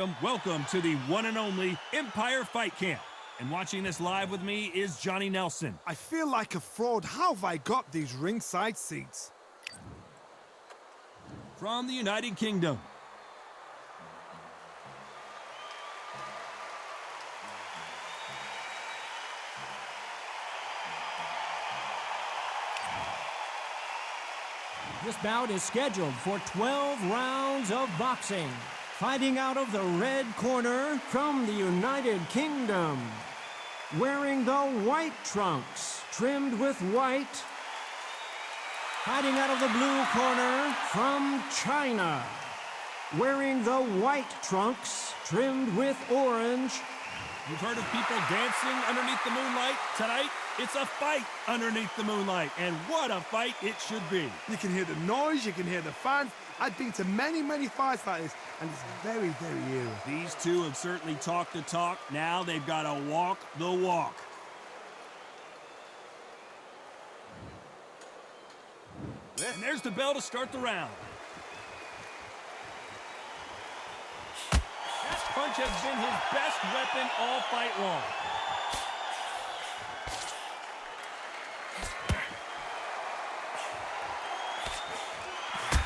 Welcome to the one and only Empire Fight Camp. And watching this live with me is Johnny Nelson. I feel like a fraud. How have I got these ringside seats? From the United Kingdom, this bout is scheduled for 12 rounds of boxing. Fighting out of the red corner from the United Kingdom, wearing the white trunks trimmed with white. Fighting out of the blue corner from China, wearing the white trunks trimmed with orange. You've heard of people dancing underneath the moonlight. Tonight, it's a fight underneath the moonlight, and what a fight it should be. You can hear the noise, you can hear the fans. I've been to many fights like this, and it's very eerie. These two have certainly talked the talk. Now they've got to walk the walk. And there's the bell to start the round. That punch has been his best weapon all fight long.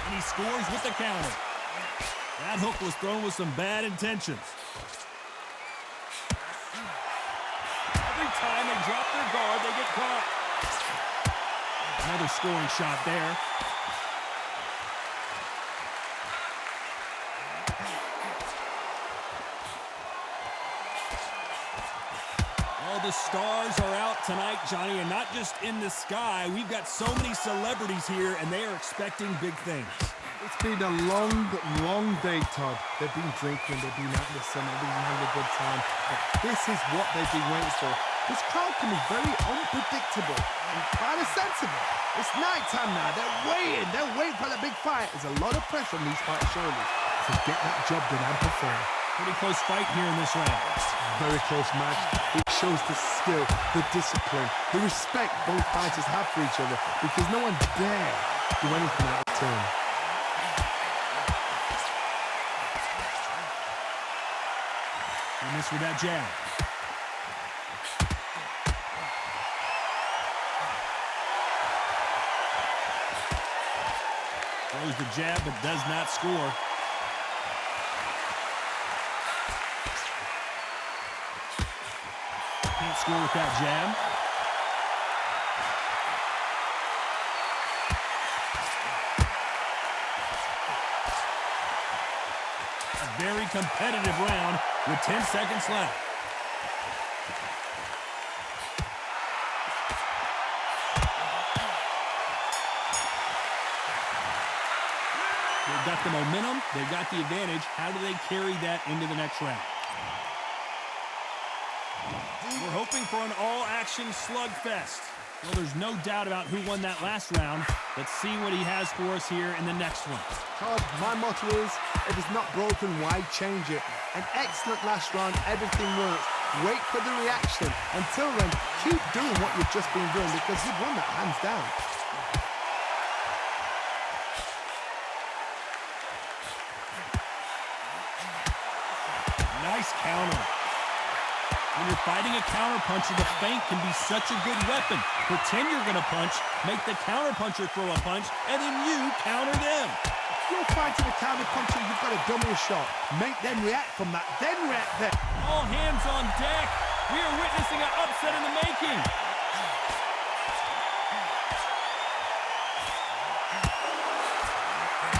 And he scores with the counter. That hook was thrown with some bad intentions. Every time they drop their guard, they get caught. Another scoring shot there. Oh, the stars are out tonight, Johnny, and not just in the sky. We've got so many celebrities here, and they are expecting big things. It's been a long day, Todd. They've been drinking, they've been out in the sun, they've been having a good time. But this is what they've been waiting for. This crowd can be very unpredictable and kind of sensible. It's nighttime now. They're waiting for the big fight. There's a lot of pressure on these fighters' shoulders to get that job done and perform. Pretty close fight here in this round. Very close match. It shows the skill, the discipline, the respect both fighters have for each other, because no one dare do anything out of turn. He missed with that jab. Throws the jab, but does not score. Can't score with that jab. A very competitive round with 10 seconds left. They've got the momentum, they've got the advantage. How do they carry that into the next round? We're hoping for an all-action slugfest. Well, there's no doubt about who won that last round. Let's see what he has for us here in the next one. Todd, my motto is, if it's not broken, why change it? An excellent last round, everything works. Wait for the reaction. Until then, keep doing what you've just been doing, because you've won that hands down. Nice counter. When you're fighting a counterpuncher, the feint can be such a good weapon. Pretend you're going to punch, make the counterpuncher throw a punch, and then you counter them. If you're fighting a counterpuncher, you've got to double a shot. Make them react from that, then react then. All hands on deck. We are witnessing an upset in the making.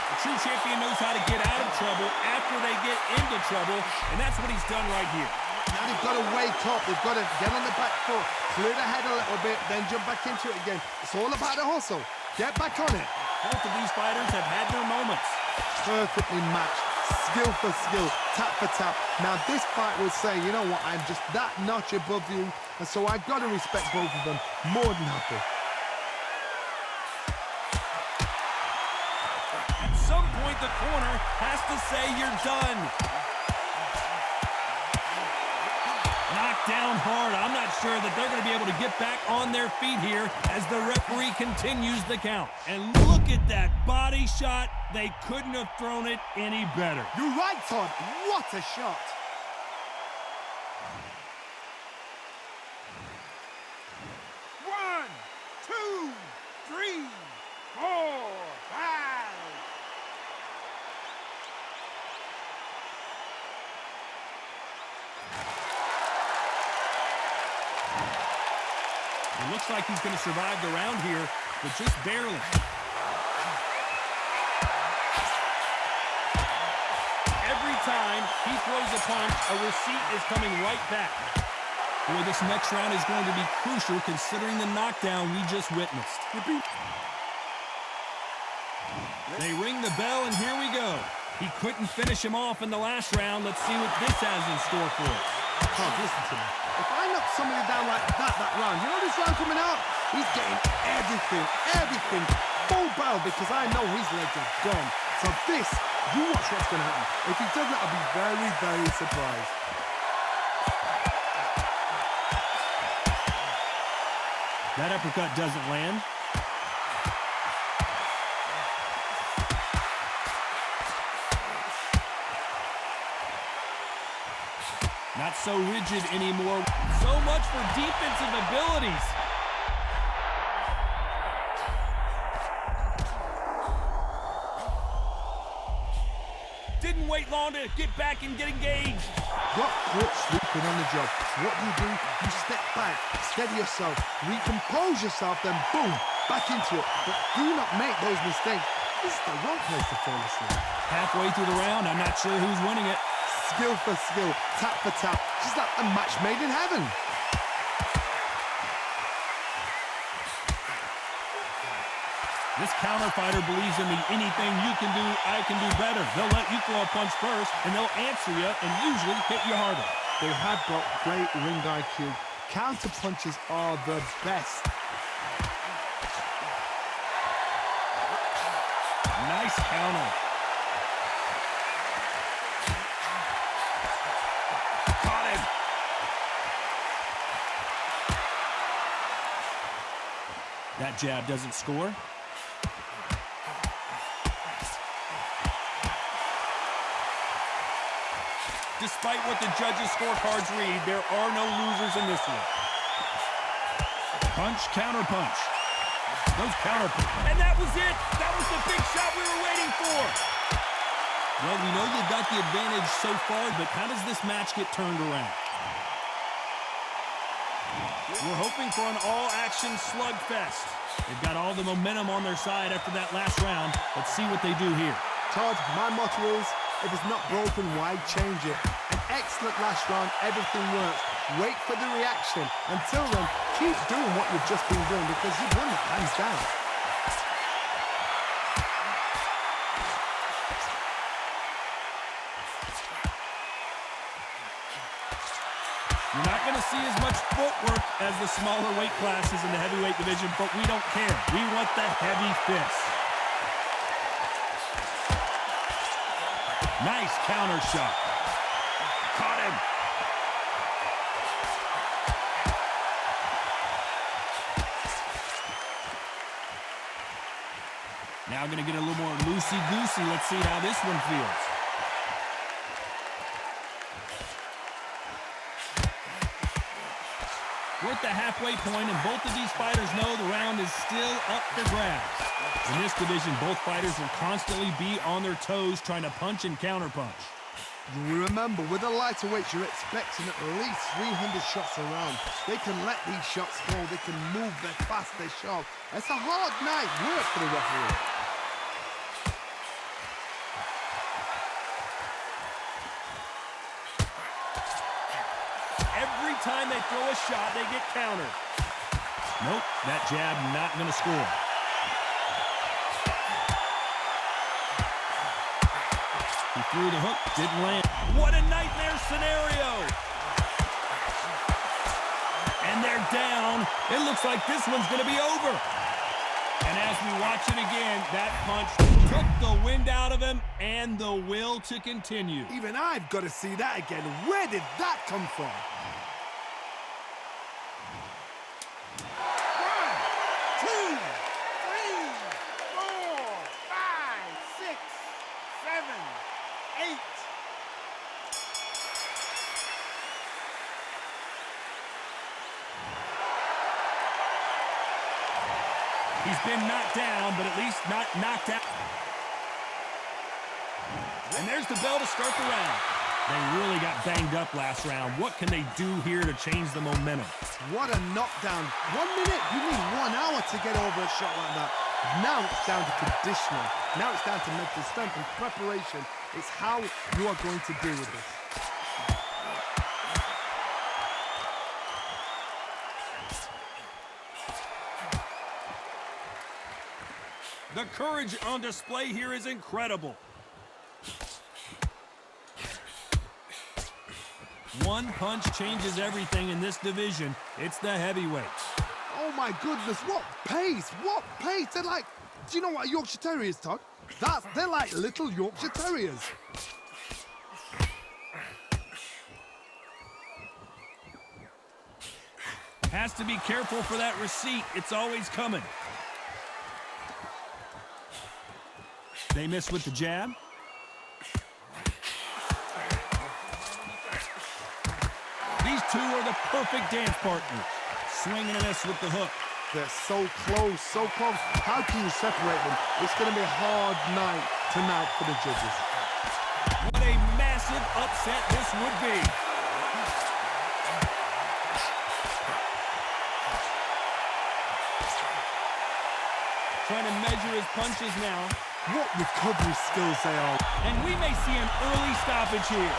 The true champion knows how to get out of trouble after they get into trouble, and that's what he's done right here. Now they've got to wake up. They've got to get on the back foot, clear the head a little bit, then jump back into it again. It's all about the hustle. Get back on it. Both of these fighters have had their moments. Perfectly matched, skill for skill, tap for tap. Now this fight will say, you know what, I'm just that notch above you, and so I've got to respect both of them. More than happy. At some point, the corner has to say you're done. Knocked down hard. I'm not sure that they're going to be able to get back on their feet here as the referee continues the count. And look at that body shot. They couldn't have thrown it any better. You're right, Todd. What a shot. One, two, three, four, five. It looks like he's going to survive the round here, but just barely. Every time he throws a punch, a receipt is coming right back. Boy, this next round is going to be crucial considering the knockdown we just witnessed. They ring the bell, and here we go. He couldn't finish him off in the last round. Let's see what this has in store for us. Todd, listen to me. If I knock somebody down like that round, you know this round coming out? He's getting everything full barrel because I know his legs are gone. So this, you watch what's going to happen. If he doesn't, I'll be very, very surprised. That uppercut doesn't land. Not so rigid anymore. So much for defensive abilities. Didn't wait long to get back and get engaged. Got caught sleeping on the job. What do? You step back, steady yourself, recompose yourself, then boom, back into it. But do not make those mistakes. This is the wrong place to fall asleep. Halfway through the round, I'm not sure who's winning it. Skill for skill, tap for tap. Just like a match made in heaven. This counter fighter believes in the anything you can do, I can do better. They'll let you throw a punch first, and they'll answer you and usually hit you harder. They have got great ring IQ. Counter punches are the best. Nice counter. Caught him. That jab doesn't score. Despite what the judges' scorecards read, there are no losers in this one. Punch, counter punch. Those counter punch. And that was it. That was the big shot we were waiting for. Well, we know you've got the advantage so far, but how does this match get turned around? We're hoping for an all-action slugfest. They've got all the momentum on their side after that last round. Let's see what they do here. Todd, my motto is, if it's not broken, why change it? An excellent last round, everything works. Wait for the reaction. Until then, keep doing what you've just been doing because you've won it hands down. You're not going to see as much footwork as the smaller weight classes in the heavyweight division, but we don't care. We want the heavy fists. Nice counter shot. Caught him. Now going to get a little more loosey-goosey. Let's see how this one feels. We're at the halfway point, and both of these fighters know the round is still up for grabs. In this division, both fighters will constantly be on their toes trying to punch and counterpunch. Remember, with the lighter weights, you're expecting at least 300 shots around. They can let these shots go. They can move. They're fast. They're sharp. It's a hard night work for the referee. Every time they throw a shot, they get countered. Nope, that jab not going to score. He threw the hook, didn't land. What a nightmare scenario! And they're down. It looks like this one's going to be over. And as we watch it again, that punch took the wind out of him and the will to continue. Even I've got to see that again. Where did that come from? 1, 2, 3, 4, 5, 6, He's been knocked down, but at least not knocked out. And there's the bell to start the round. They really got banged up last round. What can they do here to change the momentum? What a knockdown. 1 minute? You need 1 hour to get over a shot like that. Now it's down to conditioning. Now it's down to mental strength and preparation. It's how you are going to deal with this. The courage on display here is incredible. One punch changes everything in this division. It's the heavyweights. Oh my goodness, what pace, what pace. They're like, do you know what a Yorkshire Terrier is, Todd? They're like little Yorkshire Terriers. Has to be careful for that receipt. It's always coming. They miss with the jab. These two are the perfect dance partners. Swinging and miss with the hook. They're so close, so close. How can you separate them? It's going to be a hard night tonight for the judges. What a massive upset this would be. Trying to measure his punches now. What recovery skills they are. And we may see an early stoppage here.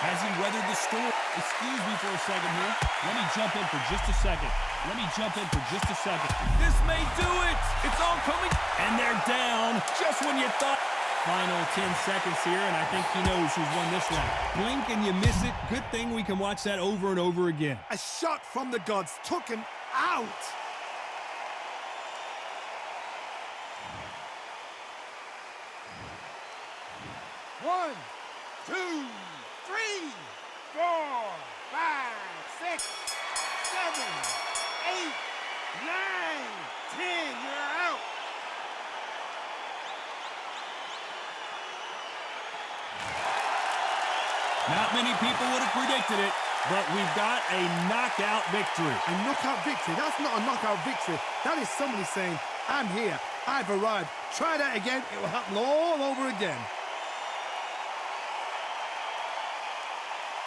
Has he weathered the storm? Excuse me for a second here. Let me jump in for just a second. This may do it. It's all coming. And they're down just when you thought. Final 10 seconds here, and I think he knows who's won this round. Blink and you miss it. Good thing we can watch that over and over again. A shot from the gods took him out. One, 2, 3, 4, 5, 6, 7, 8, 9, 10. You're out. Not many people would have predicted it, but we've got a knockout victory. A knockout victory? That's not a knockout victory. That is somebody saying, I'm here, I've arrived. Try that again, it will happen all over again.